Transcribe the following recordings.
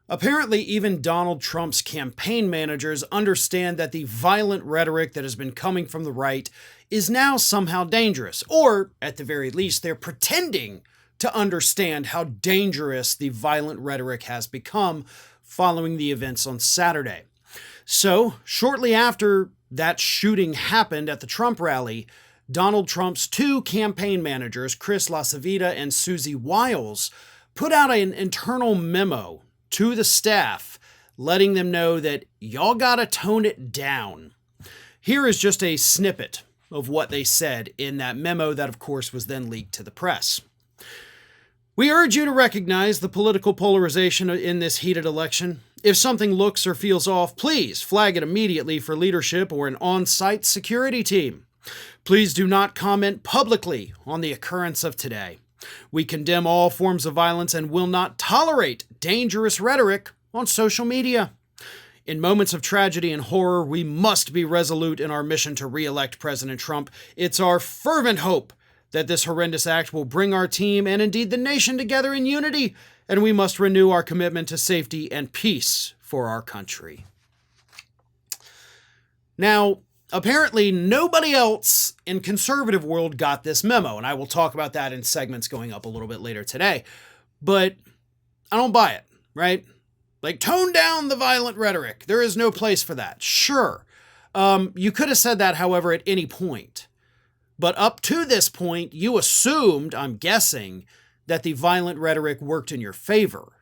Apparently, even Donald Trump's campaign managers understand that the violent rhetoric that has been coming from the right is now somehow dangerous, or at the very least, they're pretending to understand how dangerous the violent rhetoric has become following the events on Saturday. So, shortly after that shooting happened at the Trump rally, Donald Trump's two campaign managers, LaCivita and Susie Wiles, put out an internal memo to the staff, letting them know that y'all gotta tone it down. Here is just a snippet of what they said in that memo that, of course, was then leaked to the press. We urge you to recognize the political polarization in this heated election. If something looks or feels off, please flag it immediately for leadership or an on-site security team. Please do not comment publicly on the occurrence of today. We condemn all forms of violence and will not tolerate dangerous rhetoric on social media. In moments of tragedy and horror, we must be resolute in our mission to re-elect President Trump. It's our fervent hope that this horrendous act will bring our team and indeed the nation together in unity, and we must renew our commitment to safety and peace for our country. Now, apparently nobody else in conservative world got this memo, and I will talk about that in segments going up a little bit later today. But I don't buy it, right? Like, tone down the violent rhetoric. There is no place for that. Sure. You could have said that, however, at any point. But up to this point, you assumed, I'm guessing, that the violent rhetoric worked in your favor.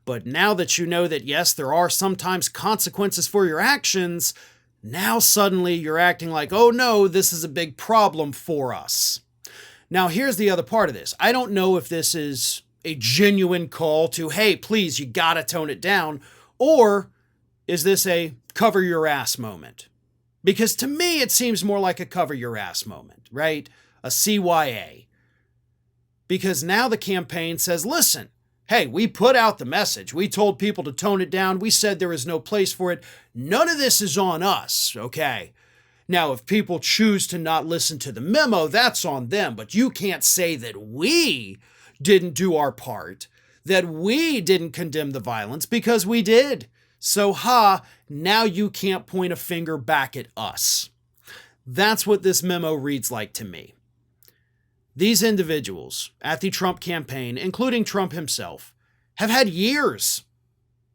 But now that you know that, yes, there are sometimes consequences for your actions, now suddenly you're acting like, oh no, this is a big problem for us. Now, here's the other part of this. I don't know if this is a genuine call to, hey, please, you gotta tone it down, or is this a cover your ass moment? Because to me, it seems more like a cover your ass moment, right? A CYA. Because now the campaign says, listen, hey, we put out the message. We told people to tone it down. We said there is no place for it. None of this is on us, okay? Now, if people choose to not listen to the memo, that's on them. But you can't say that we didn't do our part, that we didn't condemn the violence, because we did. So, now you can't point a finger back at us. That's what this memo reads like to me. These individuals at the Trump campaign, including Trump himself, have had years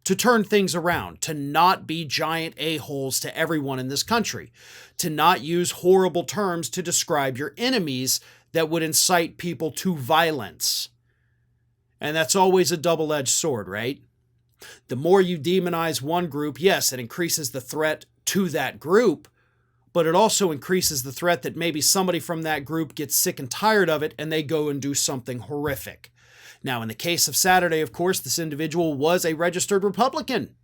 to turn things around, to not be giant a-holes to everyone in this country, to not use horrible terms to describe your enemies that would incite people to violence. And that's always a double-edged sword, right? The more you demonize one group, yes, it increases the threat to that group, but it also increases the threat that maybe somebody from that group gets sick and tired of it and they go and do something horrific. Now, in the case of Saturday, of course, this individual was a registered Republican.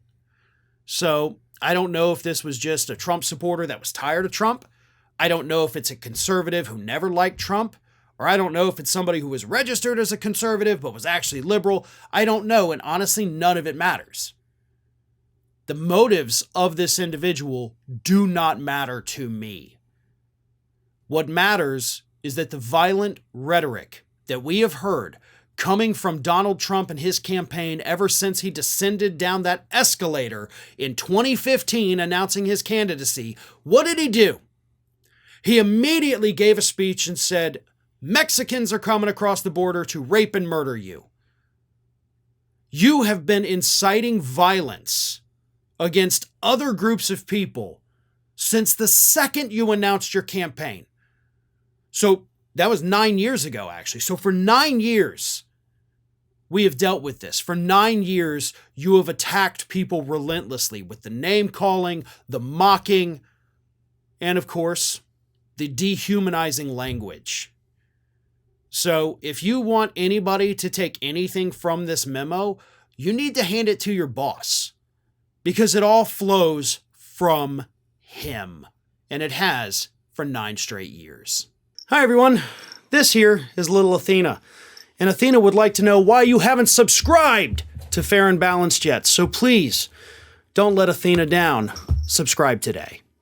So I don't know if this was just a Trump supporter that was tired of Trump. I don't know if it's a conservative who never liked Trump. Or I don't know if it's somebody who was registered as a conservative but was actually liberal. I don't know, and honestly, none of it matters. The motives of this individual do not matter to me. What matters is that the violent rhetoric that we have heard coming from Donald Trump and his campaign ever since he descended down that escalator in 2015 announcing his candidacy, what did he do? He immediately gave a speech and said, Mexicans are coming across the border to rape and murder you. You have been inciting violence against other groups of people since the second you announced your campaign. So that was 9 years ago, actually. So for 9 years, we have dealt with this. For 9 years, you have attacked people relentlessly with the name calling, the mocking, and of course, the dehumanizing language. So if you want anybody to take anything from this memo, you need to hand it to your boss, because it all flows from him, and it has for 9 straight years. Hi everyone, this here is little Athena, and Athena would like to know why you haven't subscribed to Fair and Balanced yet, so please don't let Athena down. Subscribe today.